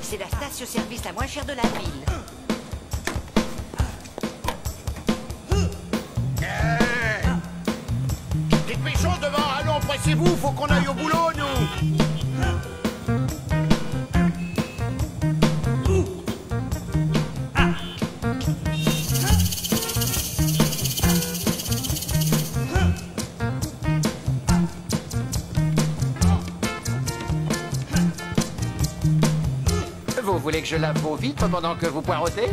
C'est la station-service la moins chère de la ville. Dépêchons devant, allons, pressez-vous, faut qu'on aille au boulot, nous. Vous voulez que je lave vos vitres pendant que vous poirotez?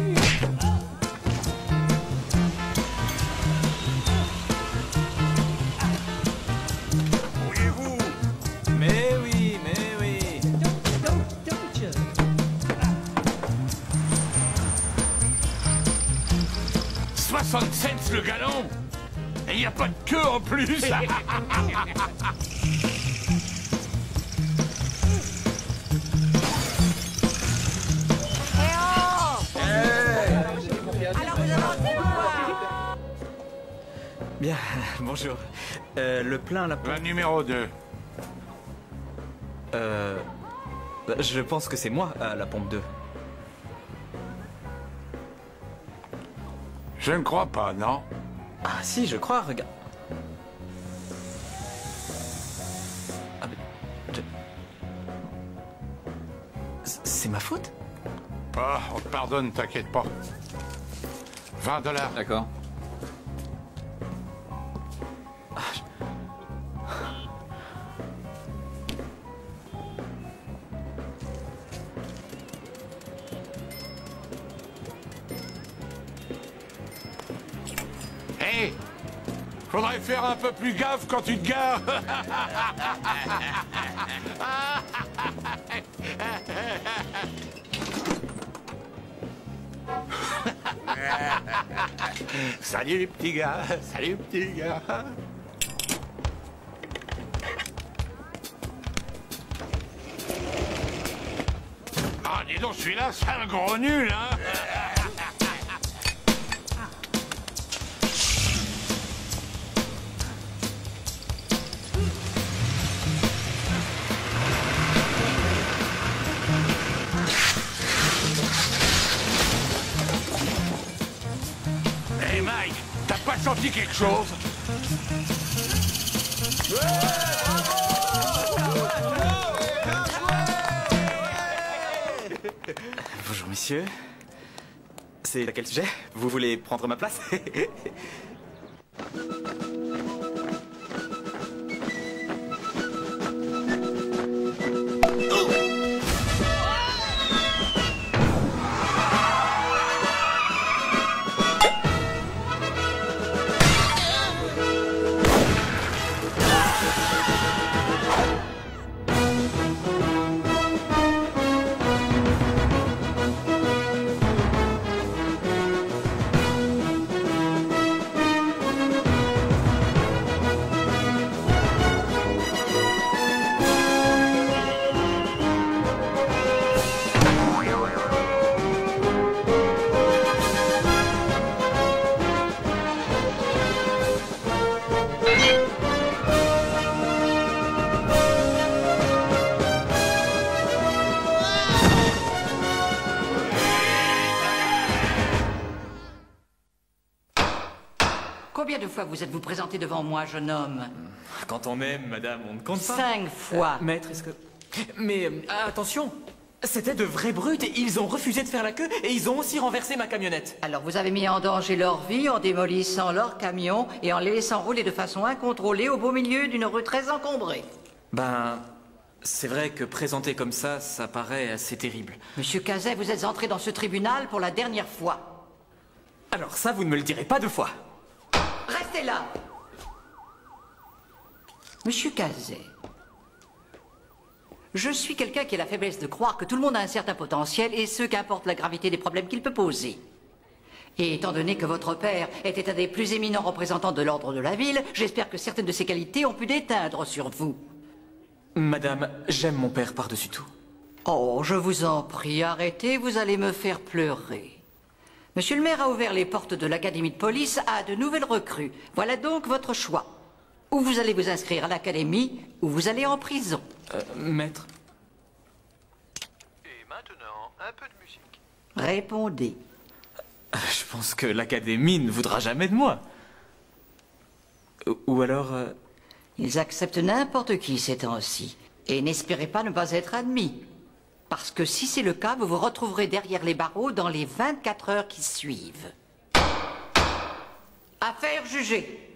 Pourriez-vous? Mais oui, mais oui. 67 le galon. Et il n'y a pas de queue en plus. Bien, bonjour. Le plein, la pompe... La numéro 2. Je pense que c'est moi, à la pompe 2. Je ne crois pas, non? Ah si, je crois, regarde. Ah, mais... C'est ma faute? Ah, on te pardonne, t'inquiète pas. 20 $. D'accord. Hé! Faudrait faire un peu plus gaffe quand tu te gares. Salut, petit gars. Salut, petit gars. Ah, dis donc, celui-là, c'est un gros nul, hein. Hey, Mike, t'as pas senti quelque chose? Bonjour, messieurs. C'est à quel sujet? Vous voulez prendre ma place? Combien de fois vous êtes-vous présenté devant moi, jeune homme? Quand on aime, madame, on ne compte pas. 5 fois. Maître, est-ce que... Mais attention, c'était de vrais brutes et ils ont refusé de faire la queue et ils ont aussi renversé ma camionnette. Alors vous avez mis en danger leur vie en démolissant leur camion et en les laissant rouler de façon incontrôlée au beau milieu d'une rue très encombrée. Ben, c'est vrai que présenté comme ça paraît assez terrible. Monsieur Cazet, vous êtes entré dans ce tribunal pour la dernière fois. Alors ça, vous ne me le direz pas 2 fois. Restez là. Monsieur Cazet, je suis quelqu'un qui a la faiblesse de croire que tout le monde a un certain potentiel, et ce qu'importe la gravité des problèmes qu'il peut poser. Et étant donné que votre père était un des plus éminents représentants de l'ordre de la ville, j'espère que certaines de ses qualités ont pu déteindre sur vous. Madame, j'aime mon père par-dessus tout. Oh, je vous en prie, arrêtez, vous allez me faire pleurer. Monsieur le maire a ouvert les portes de l'académie de police à de nouvelles recrues. Voilà donc votre choix. Ou vous allez vous inscrire à l'académie, ou vous allez en prison. Maître. Et maintenant, Un peu de musique. Répondez. Je pense que l'Académie ne voudra jamais de moi. Ou alors... Ils acceptent n'importe qui ces temps-ci. Et n'espérez pas ne pas être admis. Parce que si c'est le cas, vous vous retrouverez derrière les barreaux dans les 24 heures qui suivent. Affaire jugée.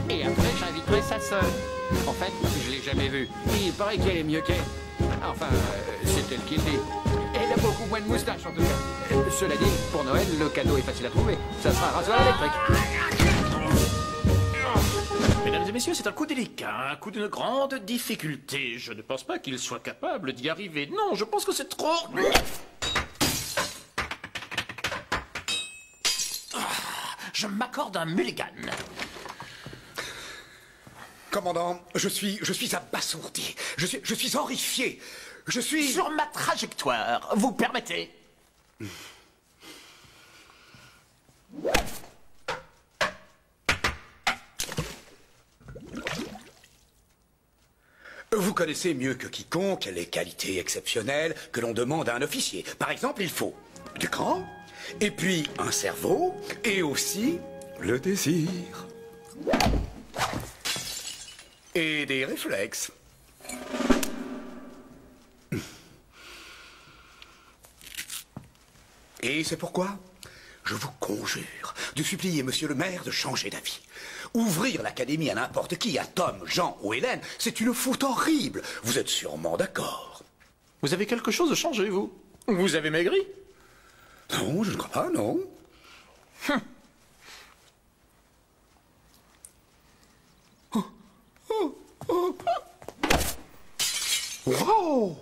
Et après, j'inviterai sa sœur. En fait, je l'ai jamais vue. Il paraît qu'elle est mieux qu'elle. Enfin, c'est elle qui le dit. Elle a beaucoup moins de moustaches, en tout cas. Cela dit, pour Noël, le cadeau est facile à trouver. Ça sera un rasoir électrique. Mesdames et messieurs, c'est un coup délicat, un coup d'une grande difficulté. Je ne pense pas qu'il soit capable d'y arriver. Non, je pense que c'est trop... Je m'accorde un mulligan. Commandant, je suis abasourdi. Je suis horrifié. Je suis... Sur ma trajectoire, vous permettez? Vous connaissez mieux que quiconque les qualités exceptionnelles que l'on demande à un officier. Par exemple, il faut du cran, et puis un cerveau, et aussi le désir. Et des réflexes. Et c'est pourquoi je vous conjure de supplier monsieur le maire de changer d'avis. Ouvrir l'académie à n'importe qui, à Tom, Jean ou Hélène, c'est une faute horrible. Vous êtes sûrement d'accord. Vous avez quelque chose de changé, vous? Vous avez maigri? Non, je ne crois pas, non. Wow!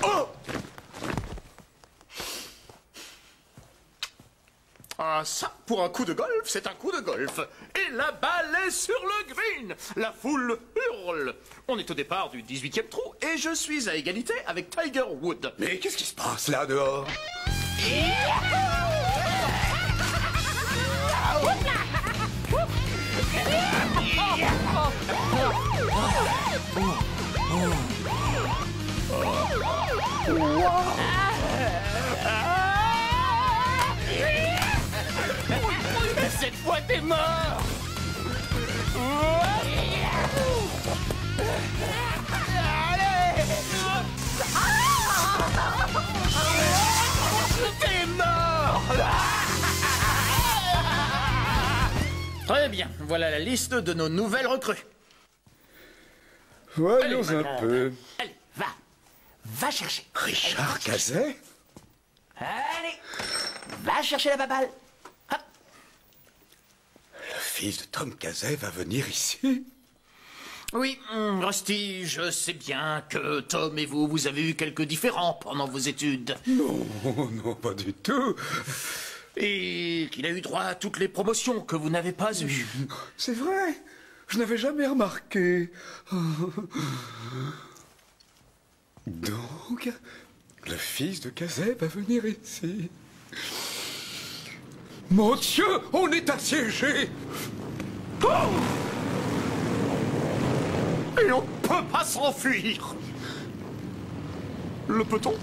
Oh! Ah, ça, pour un coup de golf, c'est un coup de golf. Et la balle est sur le green. La foule hurle. On est au départ du 18e trou et je suis à égalité avec Tiger Woods. Mais qu'est-ce qui se passe là dehors? Cette fois, t'es mort. T'es mort. Très bien, voilà la liste de nos nouvelles recrues. Voyons Allez, ma un grande. peu. Allez, va chercher. Richard Cazet? Allez, va chercher la baballe. Hop. Le fils de Tom Cazet va venir ici? Oui, Rusty, je sais bien que Tom et vous, vous avez eu quelques différends pendant vos études. Non, non, pas du tout. Et qu'il a eu droit à toutes les promotions que vous n'avez pas eues. C'est vrai, je n'avais jamais remarqué. Donc, le fils de Cazet va venir ici. Mon Dieu, on est assiégé! Oh! Et on peut pas s'enfuir. Le peut-on?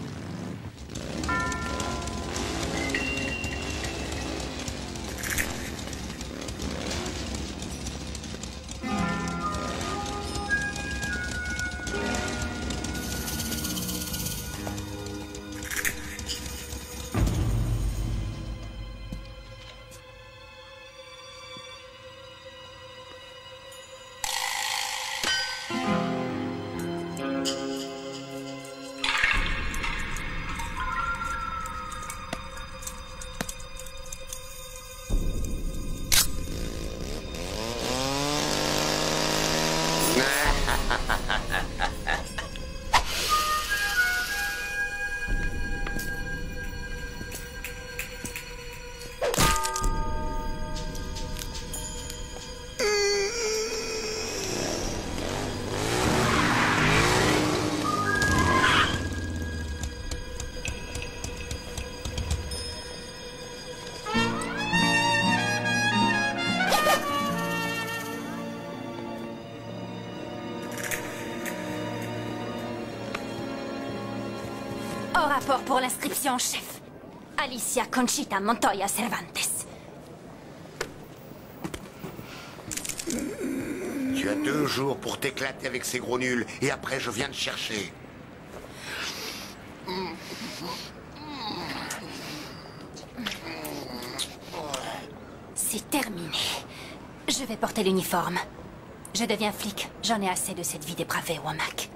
Rapport pour l'inscription, chef. Alicia Conchita Montoya Cervantes. Tu as 2 jours pour t'éclater avec ces gros nuls, et après je viens te chercher. C'est terminé. Je vais porter l'uniforme. Je deviens flic. J'en ai assez de cette vie dépravée, Womack.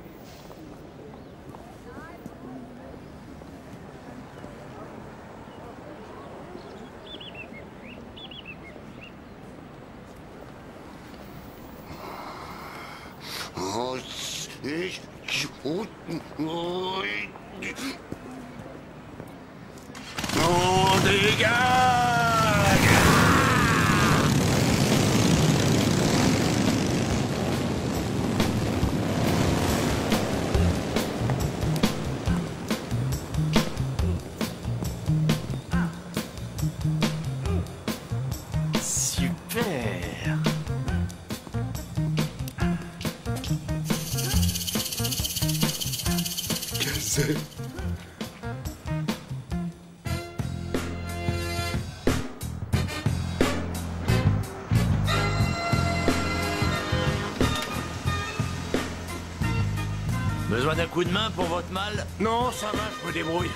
Oh, dégage! Super. Casey. Besoin d'un coup de main pour votre mal? Non, ça va, je me débrouille.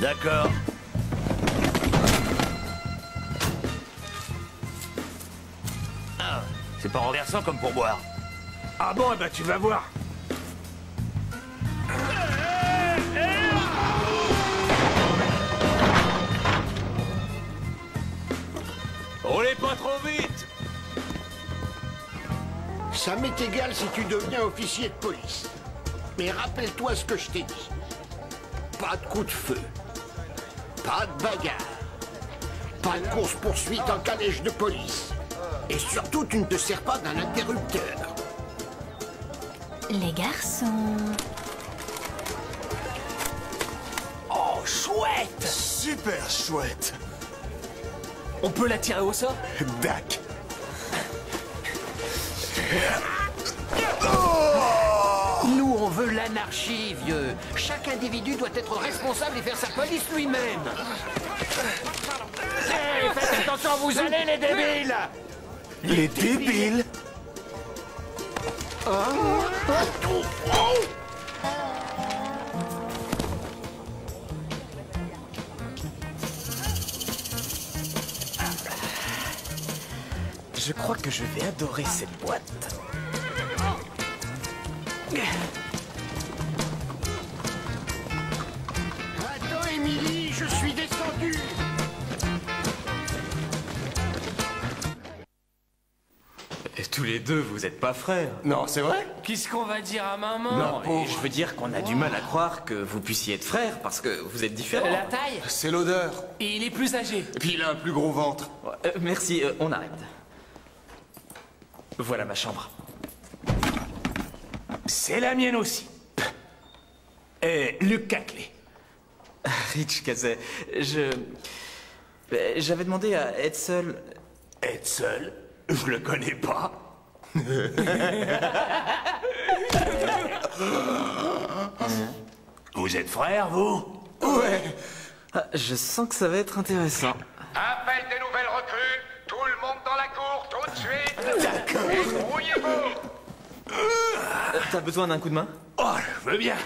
D'accord. Ah, c'est pas renversant comme pour boire. Ah bon, eh ben tu vas voir. Roulez pas trop vite! Ça m'est égal si tu deviens officier de police. Mais rappelle-toi ce que je t'ai dit. Pas de coup de feu. Pas de bagarre. Pas de course-poursuite en calèche de police. Et surtout, tu ne te sers pas d'un interrupteur. Les garçons... Oh, chouette. Super chouette. On peut la tirer au sort? Dac. Nous, on veut l'anarchie, vieux. Chaque individu doit être responsable et faire sa police lui-même. Hey, faites attention, vous allez, les débiles! Les débiles? Je crois que je vais adorer cette boîte. Attends, Émilie, je suis descendu. Et tous les deux, vous êtes pas frères. Non, c'est vrai? Qu'est-ce qu'on va dire à maman? Non, pauvre. Je veux dire qu'on a du mal à croire que vous puissiez être frères parce que vous êtes différents. La taille? C'est l'odeur. Et il est plus âgé. Et puis il a un plus gros ventre. Merci, on arrête. Voilà ma chambre. C'est la mienne aussi. Et Luc Caclé. Rich Kazay, j'avais demandé à être seul. Être seul? Je le connais pas. Vous êtes frères, vous? Ouais. Ah, je sens que ça va être intéressant. Appel des nouvelles recrues. Tout le monde dans la cour, tout de suite. D'accord. Et grouillez-vous. T'as besoin d'un coup de main? Oh, je veux bien.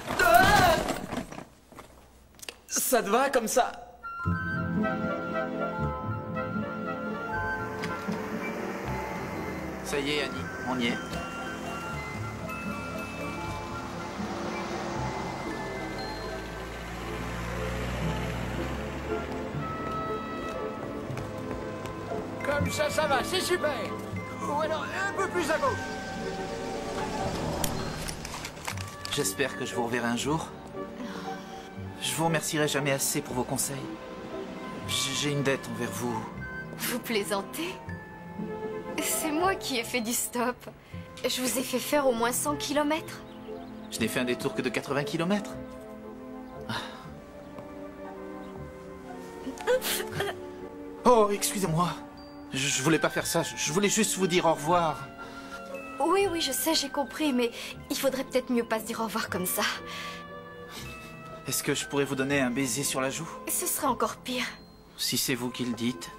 Ça te va comme ça? Ça y est, Annie, on y est. Comme ça, ça va, c'est super. Ou alors un peu plus à gauche. J'espère que je vous reverrai un jour. Je vous remercierai jamais assez pour vos conseils. J'ai une dette envers vous. Vous plaisantez? C'est moi qui ai fait du stop. Je vous ai fait faire au moins 100 km. Je n'ai fait un détour que de 80 km. Oh, excusez-moi. Je voulais pas faire ça. Je voulais juste vous dire au revoir. Oui, oui, je sais, j'ai compris, mais il faudrait peut-être mieux pas se dire au revoir comme ça. Est-ce que je pourrais vous donner un baiser sur la joue? Ce serait encore pire. Si c'est vous qui le dites.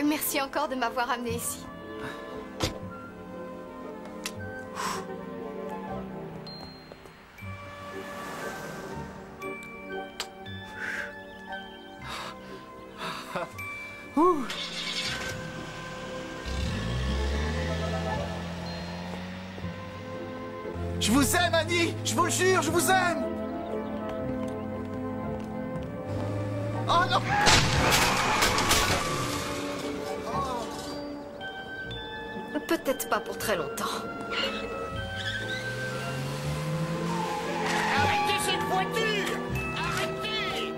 Merci encore de m'avoir amené ici. Je vous aime, Annie! Je vous le jure, je vous aime! Oh non! Peut-être pas pour très longtemps. Arrêtez cette voiture! Arrêtez!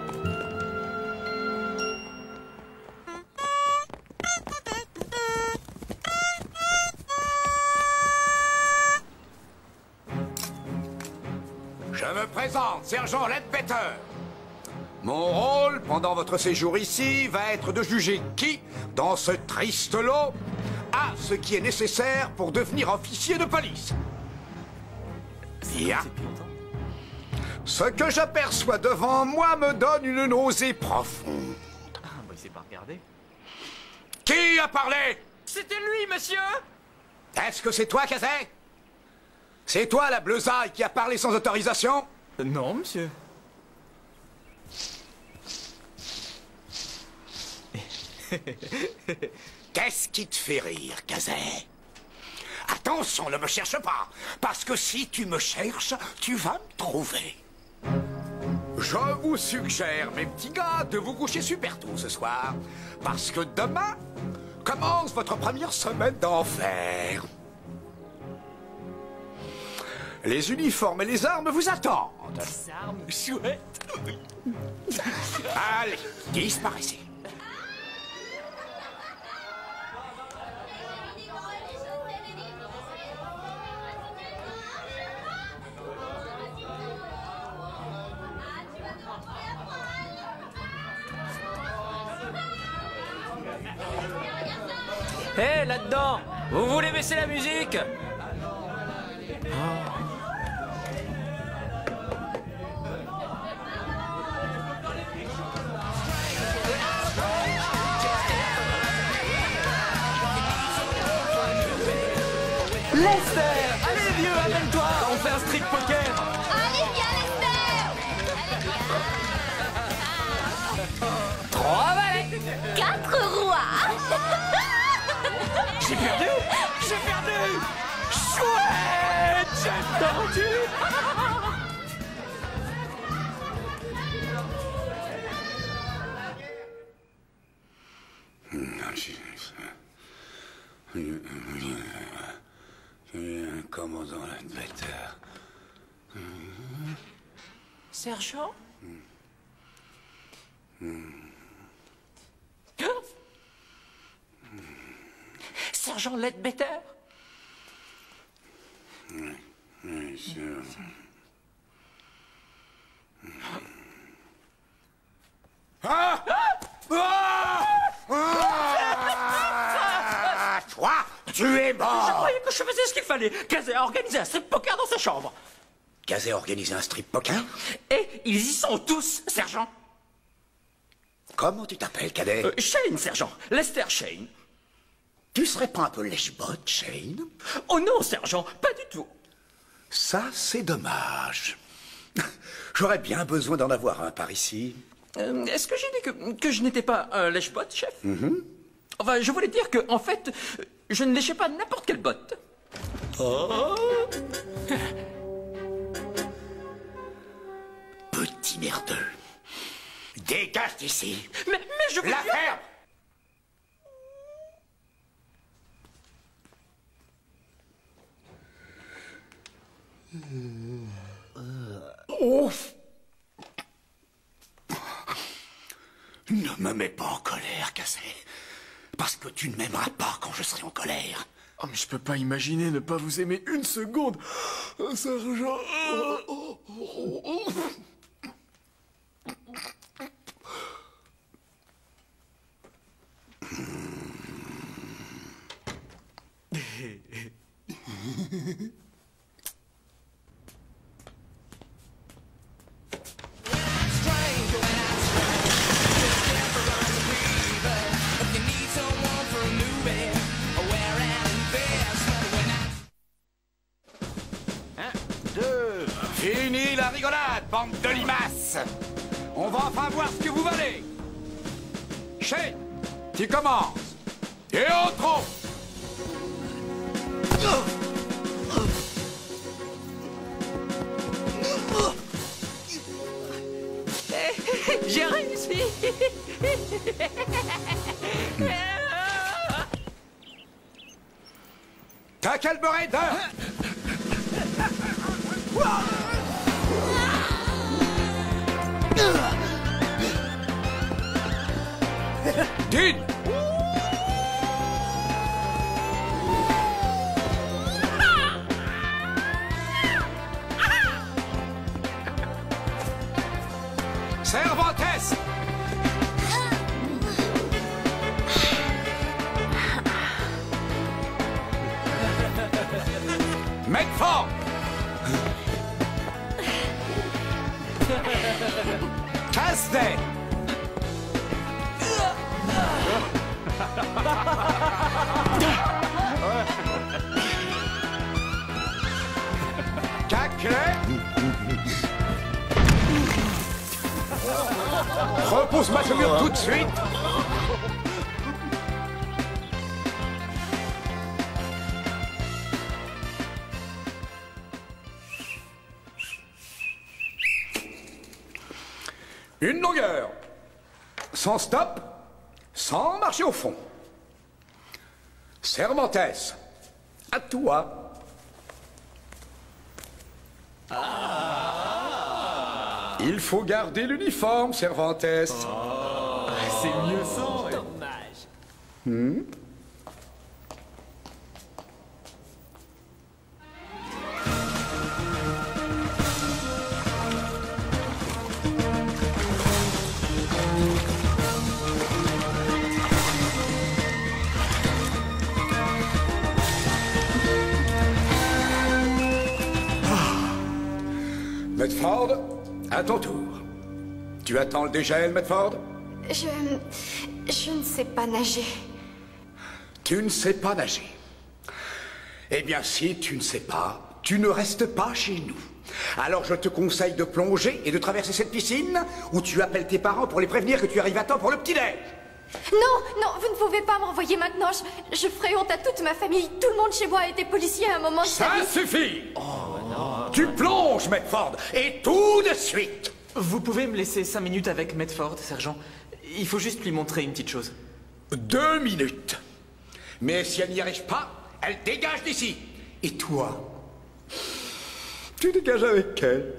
Je me présente, sergent Ledbetter. Mon rôle, pendant votre séjour ici, va être de juger qui, dans ce triste lot, a ce qui est nécessaire pour devenir officier de police. Bien. Ce que j'aperçois devant moi me donne une nausée profonde. Ah, bah il s'est pas regardé. Qui a parlé? C'était lui, monsieur! Est-ce que c'est toi, Kazay? C'est toi, la bleusaille, qui a parlé sans autorisation? Non, monsieur. Qu'est-ce qui te fait rire, Kazay? Attention, ne me cherche pas, parce que si tu me cherches, tu vas me trouver. Je vous suggère, mes petits gars, de vous coucher super tôt ce soir, parce que demain commence votre première semaine d'enfer. Les uniformes et les armes vous attendent. Les armes chouettes. Allez, disparaissez. Hé, là-dedans! Vous voulez baisser la musique? Lester! Allez, vieux, amène-toi! On fait un street poker! Allez, viens, Lester! 3 valets! 4 rois. J'ai perdu! J'ai perdu! Chouette! J'ai perdu! Commandant Ledbetter. Sergent? Sergent Ledbetter? Oui, sûr. Ah! Toi, tu es Je mort! croyais que je faisais ce qu'il fallait. Kazay a organisé un strip poker dans sa chambre. Kazay a organisé un strip poker? Et ils y sont tous, sergent. Comment tu t'appelles, cadet? Shane, sergent. Lester Shane. Tu serais pas un peu lèche-botte, Shane? Oh non, sergent, pas du tout. Ça, c'est dommage. J'aurais bien besoin d'en avoir un par ici. Est-ce que j'ai dit que je n'étais pas un lèche-botte, chef? Enfin, je voulais dire que, en fait, je ne léchais pas n'importe quelle botte. Oh. Petit merdeux. Dégage d'ici. Mais je veux La dire... ferme! Ouf! Ne me mets pas en colère, Kazay. Parce que tu ne m'aimeras pas quand je serai en colère. Oh, mais je peux pas imaginer ne pas vous aimer une seconde. Sergent. rigolade, bande de limaces. On va enfin voir ce que vous valez. Shane, tu commences. Et autres. J'ai réussi. T'as quel beurre d'heure? Dune. Cervantes. Medford. Casdet. Caclay. Repose ma chevelure tout de suite. Une longueur. Sans stop, sans marcher au fond. Cervantes, à toi. Il faut garder l'uniforme, Cervantes. C'est mieux ça. Dommage. Medford, à ton tour. Tu attends le dégel, Medford? Je ne sais pas nager. Tu ne sais pas nager. Eh bien, si tu ne sais pas, tu ne restes pas chez nous. Alors je te conseille de plonger et de traverser cette piscine, ou tu appelles tes parents pour les prévenir que tu arrives à temps pour le petit-déj. Non, non, vous ne pouvez pas me renvoyer maintenant. Je ferai honte à toute ma famille. Tout le monde chez moi a été policier à un moment de sa vie. Ça suffit. Tu plonges, Medford, et tout de suite. Vous pouvez me laisser 5 minutes avec Medford, sergent? Il faut juste lui montrer une petite chose. 2 minutes. Mais si elle n'y arrive pas, elle dégage d'ici. Et toi, tu dégages avec elle.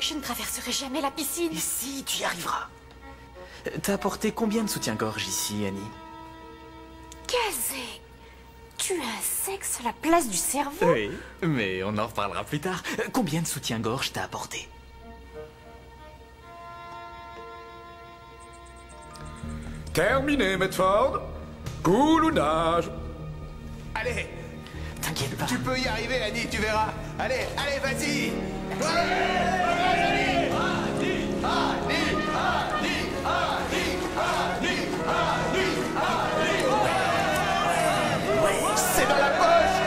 Je ne traverserai jamais la piscine. Et si, tu y arriveras. T'as apporté combien de soutien-gorge ici, Annie? Kazé, tu as un sexe à la place du cerveau? Oui, mais on en reparlera plus tard. Combien de soutien-gorge t'as apporté? Terminé, Medford. Coule ou nage. Allez, T'inquiète pas. tu peux y arriver, Annie, tu verras. Allez, allez, vas-y. C'est dans la poche.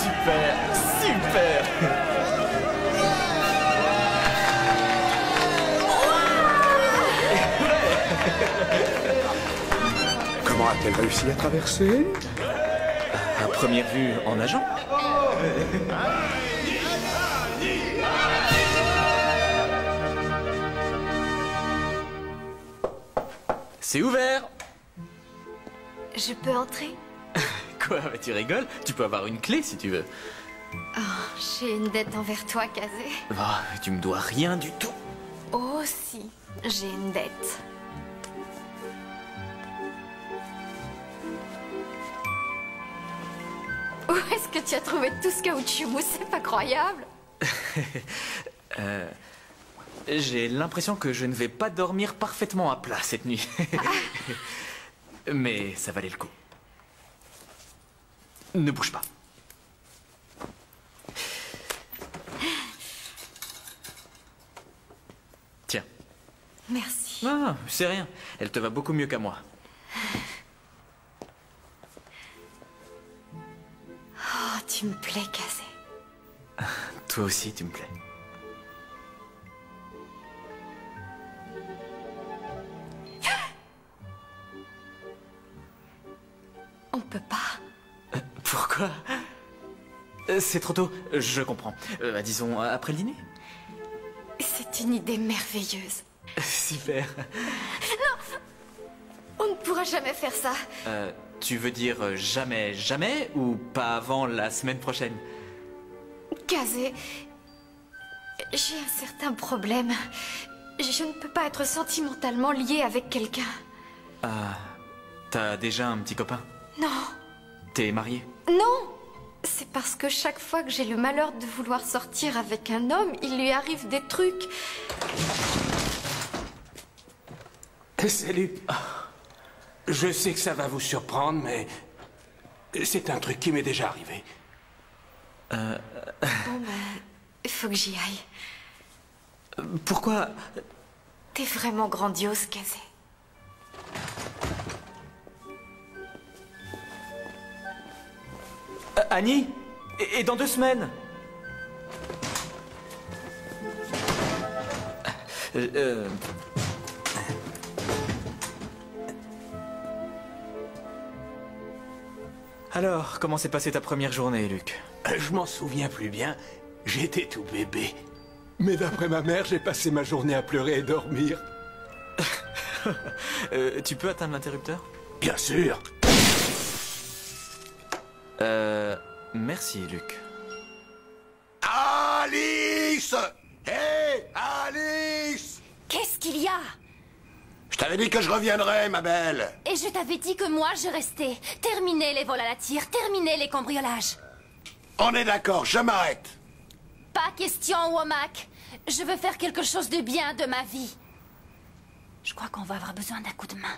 Super, super. Comment a-t-elle réussi à traverser? À première vue, en nageant. C'est ouvert. Je peux entrer? Quoi, tu rigoles? Tu peux avoir une clé si tu veux. Oh, j'ai une dette envers toi, Kazé. Ah, tu me dois rien du tout. Oh si, j'ai une dette. Où est-ce que tu as trouvé tout ce caoutchouc mousse? C'est pas croyable. J'ai l'impression que je ne vais pas dormir parfaitement à plat cette nuit. Mais ça valait le coup. Ne bouge pas. Tiens. Merci. Ah, c'est rien. Elle te va beaucoup mieux qu'à moi. Oh, tu Tu me plais, Kazé. Toi aussi, tu me plais. On peut pas. Pourquoi? C'est trop tôt, je comprends. Disons, après le dîner? C'est une idée merveilleuse. Super. On ne pourra jamais faire ça. Tu veux dire jamais, jamais ou pas avant la semaine prochaine? Kazé, j'ai un certain problème. Je ne peux pas être sentimentalement liée avec quelqu'un. T'as déjà un petit copain? Non, T'es mariée? non. C'est parce que chaque fois que j'ai le malheur de vouloir sortir avec un homme, il lui arrive des trucs. Salut. Je sais que ça va vous surprendre, mais c'est un truc qui m'est déjà arrivé. Bon, il faut que j'y aille. Pourquoi? T'es vraiment grandiose, Kazé. Annie? Et dans 2 semaines? Alors, comment s'est passée ta première journée, Luc? Je m'en souviens plus bien. J'étais tout bébé. Mais d'après ma mère, j'ai passé ma journée à pleurer et dormir. Tu peux atteindre l'interrupteur? Bien sûr. Merci, Luc. Alice! Hé, Alice! Qu'est-ce qu'il y a? Je t'avais dit que je reviendrais, ma belle. Et je t'avais dit que moi, je restais. Terminez les vols à la tire, terminez les cambriolages. On est d'accord, je m'arrête. Pas question, Womack. Je veux faire quelque chose de bien de ma vie. Je crois qu'on va avoir besoin d'un coup de main.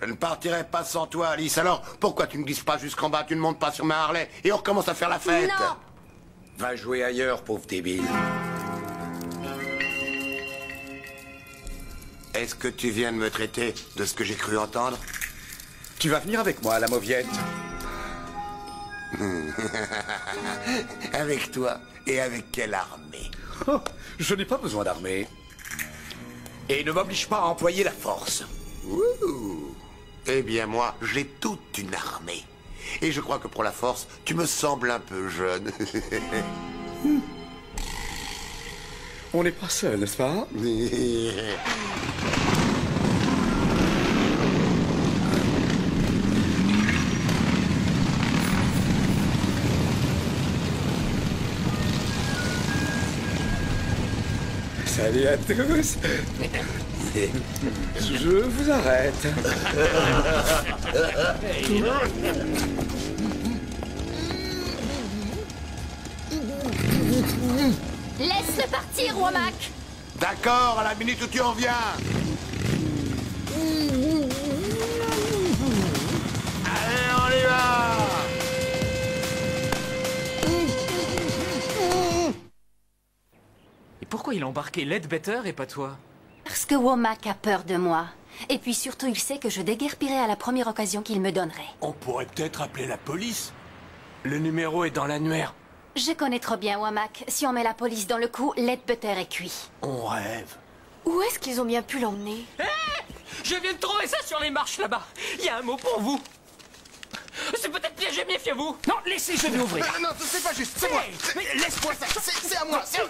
Je ne partirai pas sans toi, Alice. Alors, pourquoi tu ne glisses pas jusqu'en bas, tu ne montes pas sur ma Harley et on recommence à faire la fête? Non! Va jouer ailleurs, pauvre débile. Est-ce que tu viens de me traiter de ce que j'ai cru entendre? Tu vas venir avec moi à la Mauviette. Avec toi? Et avec quelle armée? Oh, je n'ai pas besoin d'armée. Et ne m'oblige pas à employer la force. Ouh. Eh bien, moi, j'ai toute une armée. Et je crois que pour la force, tu me sembles un peu jeune. On n'est pas seul, n'est-ce pas? Salut à tous. Je vous arrête. Laisse-le partir, Womack. D'accord, à la minute où tu en viens. Allez, on y va. Et pourquoi il a embarqué Ledbetter et pas toi? Parce que Womack a peur de moi. Et puis surtout, il sait que je déguerpirai à la première occasion qu'il me donnerait. On pourrait peut-être appeler la police. Le numéro est dans l'annuaire. Je connais trop bien Womack. Si on met la police dans le coup, Ledbetter est cuit. On rêve. Où est-ce qu'ils ont bien pu l'emmener? Je viens de trouver ça sur les marches là-bas. Il y a un mot pour vous. C'est peut-être piégé, méfiez-vous. Non, laissez, je vais ouvrir. Non, c'est pas juste, c'est moi. Mais laisse-moi ça. C'est à moi. C'est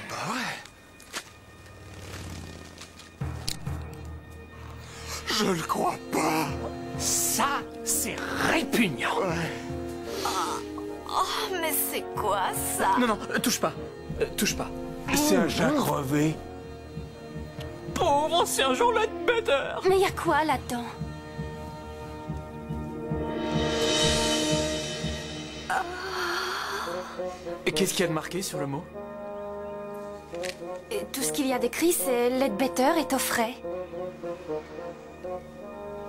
pas vrai. Je le crois pas. Ça, c'est répugnant. Oh, mais c'est quoi ça? Non, touche pas. Touche pas. C'est un chat crevé. Pauvre ancien Jean Ledbetter. Mais y a quoi là-dedans? Et qu'est-ce qu'il y a de marqué sur le mot? Et tout ce qu'il y a d'écrit, c'est Ledbetter est au frais.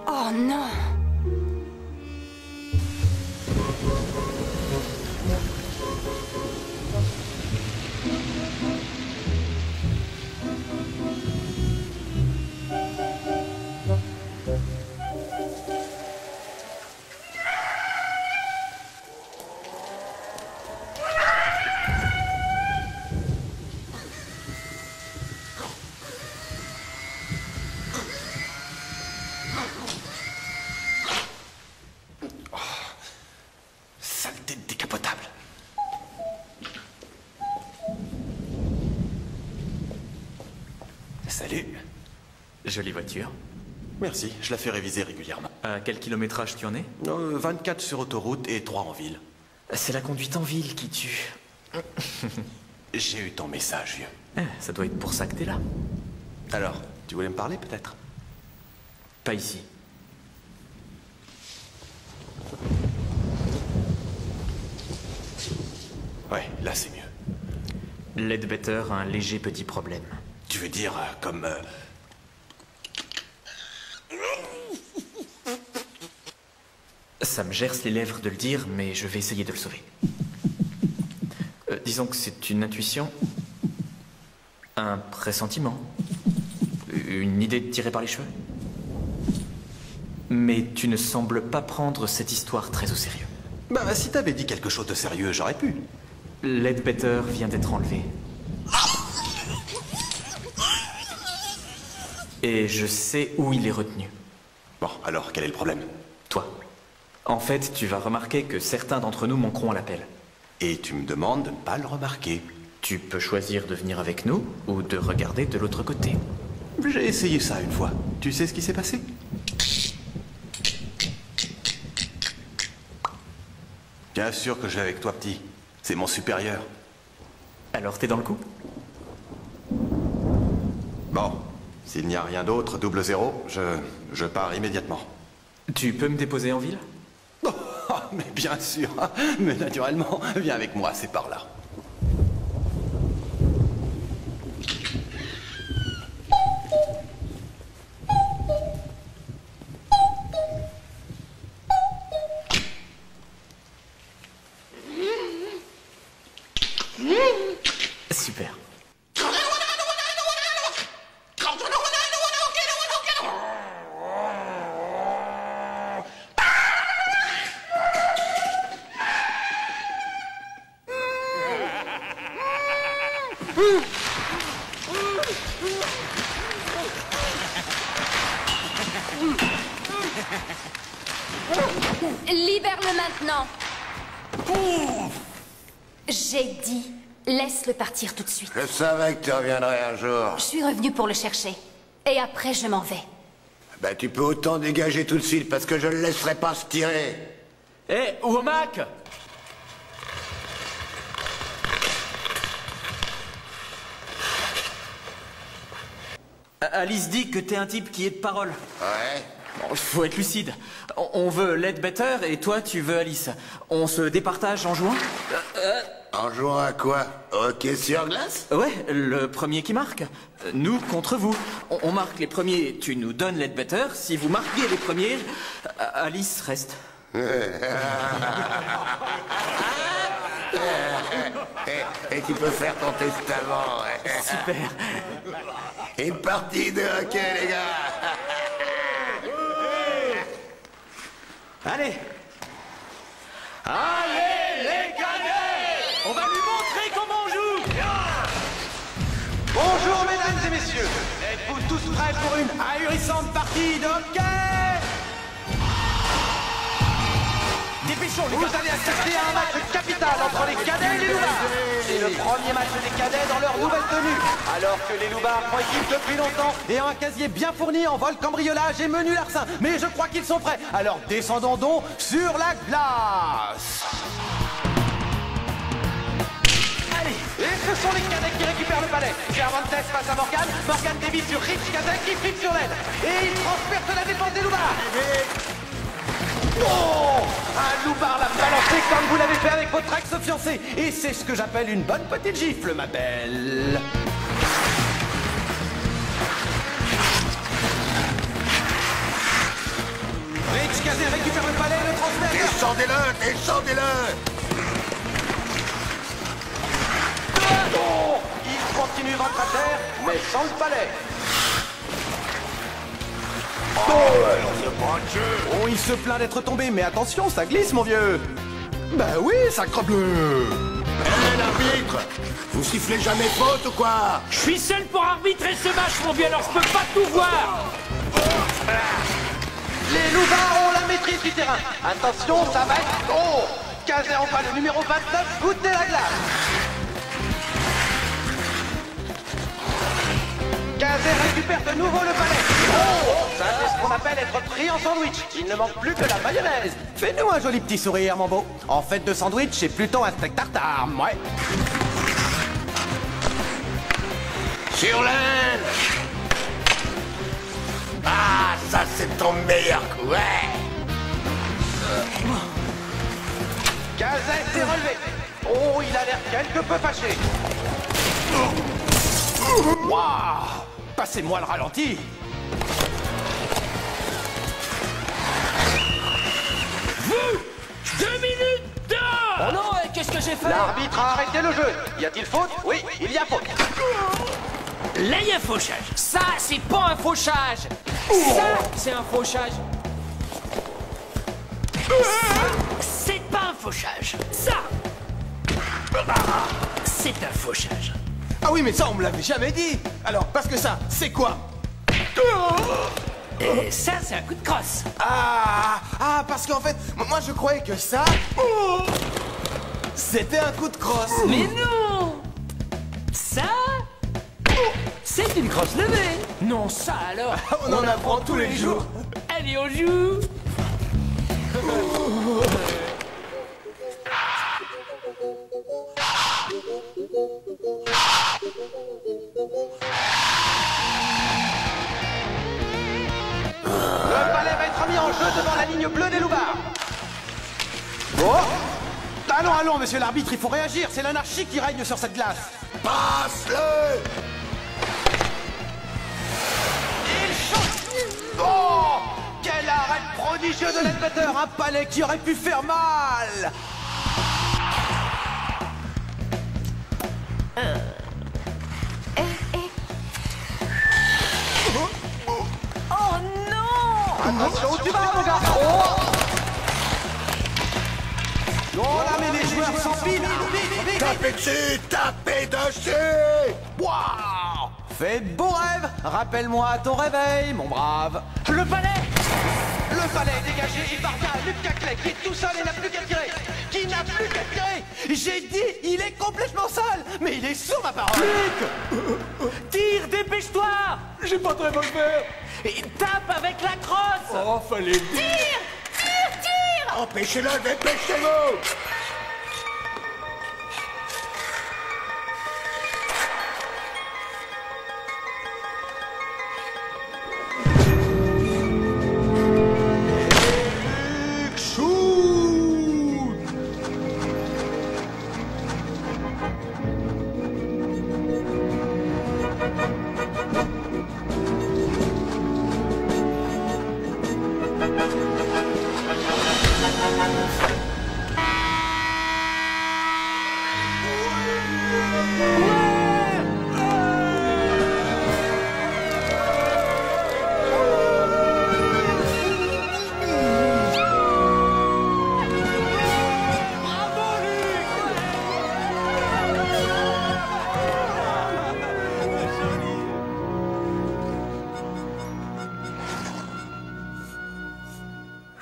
Oh non! Salut. Jolie voiture. Merci, je la fais réviser régulièrement. À quel kilométrage tu en es? 24 sur autoroute et 3 en ville. C'est la conduite en ville qui tue. J'ai eu ton message, vieux. Ça doit être pour ça que t'es là. Alors, tu voulais me parler peut-être? Pas ici. Ouais, là c'est mieux. Ledbetter a un léger petit problème. Tu veux dire comme... Ça me gerce les lèvres de le dire, mais je vais essayer de le sauver. Disons que c'est une intuition, un pressentiment, une idée tirée par les cheveux. Mais tu ne sembles pas prendre cette histoire très au sérieux. Bah, si t'avais dit quelque chose de sérieux, j'aurais pu. Ledbetter vient d'être enlevé. Et je sais où il est retenu. Bon, alors, quel est le problème? Toi. En fait, tu vas remarquer que certains d'entre nous manqueront à l'appel. Et tu me demandes de ne pas le remarquer. Tu peux choisir de venir avec nous ou de regarder de l'autre côté. J'ai essayé ça une fois. Tu sais ce qui s'est passé? Bien sûr que je vais avec toi, petit. C'est mon supérieur. Alors t'es dans le coup? Bon, s'il n'y a rien d'autre, 00, je pars immédiatement. Tu peux me déposer en ville? Oh, mais bien sûr, mais naturellement, viens avec moi, c'est par là. Super. Libère-le maintenant. J'ai dit, laisse-le partir tout de suite. Je savais que tu reviendrais un jour. Je suis revenu pour le chercher. Et après, je m'en vais. Ben, tu peux autant dégager tout de suite parce que je le laisserai pas se tirer. Hé, Womack! Alice dit que t'es un type qui est de parole. Ouais. Bon, faut être lucide. On veut Ledbetter et toi tu veux Alice. On se départage en jouant? En jouant à quoi? Hockey sur glace? Ouais, le premier qui marque. Nous contre vous. On marque les premiers, tu nous donnes Ledbetter. Si vous marquez les premiers, Alice reste. Et tu peux faire ton testament. Super. Une partie de hockey, les gars. Allez. Allez, les cadets! On va lui montrer comment on joue! Bonjour, mesdames et messieurs. Êtes-vous tous prêts pour une ahurissante partie de hockey? Dépêchons, les Vous gars. allez assister à un match capital entre les cadets et les loupards. C'est le premier match des cadets dans leur nouvelle tenue. Alors que les loupards font équipe depuis longtemps et ont un casier bien fourni en vol cambriolage et menu larcin. Mais je crois qu'ils sont prêts. Alors descendons donc sur la glace. Allez, et ce sont les cadets qui récupèrent le palais. Cervantes face à Morgan. Morgan dévie sur Rich Kazek qui flippe sur l'aide. Et il transperce la défense des loupards. Oh! Un loupard l'a balancé comme vous l'avez fait avec votre ex-fiancé. Et c'est ce que j'appelle une bonne petite gifle, ma belle. Rich Kazé récupère le palais et le transmet. Descendez-le, descendez-le. Oh! Il continue ventre à terre, mais sans le palais. Oh, il se plaint d'être tombé, mais attention, ça glisse, mon vieux. Bah oui, sacrebleu. Hé, l'arbitre! Vous sifflez jamais faute ou quoi? Je suis seul pour arbitrer ce match, mon vieux, alors je peux pas tout voir. Les loupards ont la maîtrise du terrain. Attention, ça va être... Oh! Kazé envoie le numéro 29 goûter la glace. Kazé récupère de nouveau le palais. Oh, ça c'est ce qu'on appelle être pris en sandwich. Il ne manque plus que la mayonnaise. Fais-nous un joli petit sourire, mon beau. En fait de sandwich, c'est plutôt un steak tartare, ouais. Sur l'un. Ah, ça c'est ton meilleur coup, ouais. Kazé s'est relevé. Oh, il a l'air quelque peu fâché. Waouh! Passez-moi le ralenti. Vous 2 minutes d'or. Oh non, qu'est-ce que j'ai fait? L'arbitre a arrêté le jeu. Y a-t-il faute? Oui, il y a faute. Là, il y a fauchage. Ça, c'est pas un fauchage. Ça, c'est un fauchage. C'est pas un fauchage. Ça, c'est un fauchage. Ah oui, mais ça, on me l'avait jamais dit. Alors, parce que ça, c'est quoi? Et ça, c'est un coup de crosse. Ah, parce qu'en fait, moi, je croyais que ça... c'était un coup de crosse. Mais non. Ça, c'est une crosse levée. Non, ça alors. On en apprend tous les jours. Allez, on joue. Le palais va être mis en jeu devant la ligne bleue des loupards. Oh! Allons, monsieur l'arbitre, il faut réagir, c'est l'anarchie qui règne sur cette glace. Passe-le. Il chante. Oh! Quel arrêt prodigieux de Ledbetter, un palais qui aurait pu faire mal. Oh non! Attention où tu vas, mon gars. Oh! Oh là, mais les joueurs s'empilent. Vite. Tapez dessus, tapez dessus. Waouh! Fais de beaux rêves. Rappelle-moi ton réveil, mon brave. Le palais. Le palais est dégagé, il parvient à Luc Caclay, qui est tout seul et n'a plus qu'à tirer. Qui n'a plus qu'à tirer. J'ai dit, il est complètement sale, mais il est sur ma parole. Tire, dépêche-toi. J'ai pas de revolver. Et tape avec la crosse. Oh, fallait le dire. Tire! Empêchez-le, dépêchez-vous.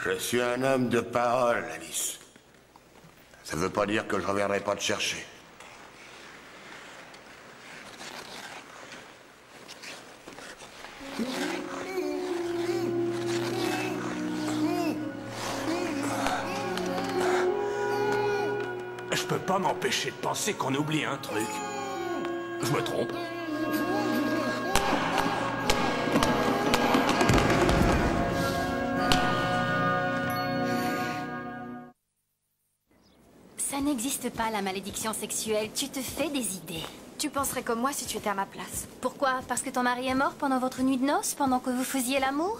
Je suis un homme de parole, Alice. Ça veut pas dire que je reviendrai pas te chercher. Je peux pas m'empêcher de penser qu'on oublie un truc. Je me trompe. Ça n'existe pas, la malédiction sexuelle. Tu te fais des idées. Tu penserais comme moi si tu étais à ma place. Pourquoi? Parce que ton mari est mort pendant votre nuit de noces, pendant que vous faisiez l'amour?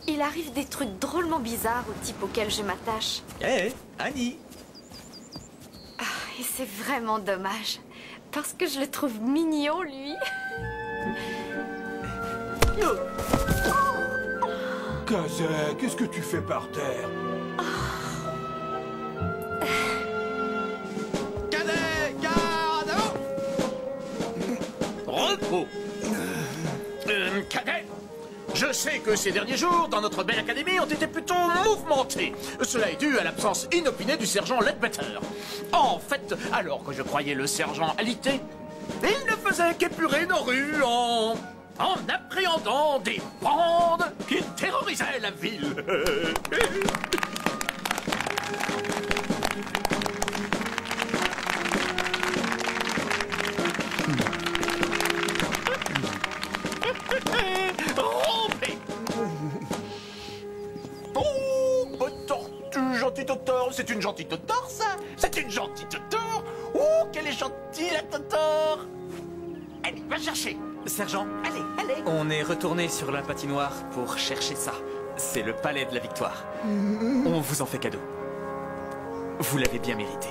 Il arrive des trucs drôlement bizarres au type auquel je m'attache. Hé, Annie. Et c'est vraiment dommage. Parce que je le trouve mignon, lui. Kazé, qu'est-ce que tu fais par terre? Cadet, garde à vous. Repos. Cadet, je sais que ces derniers jours, dans notre belle académie, ont été plutôt mouvementés. Cela est dû à l'absence inopinée du sergent Ledbetter. En fait, alors que je croyais le sergent alité, il ne faisait qu'épurer nos rues en en appréhendant des bandes qui terrorisaient la ville. Rompez. Oh, bonne tortue, gentille Totor. C'est une gentille Totor, ça. C'est une gentille Totor. Oh, qu'elle est gentille, la Totor. Allez, va chercher. Sergent, allez. On est retourné sur la patinoire pour chercher ça. C'est le palais de la victoire. On vous en fait cadeau. Vous l'avez bien mérité.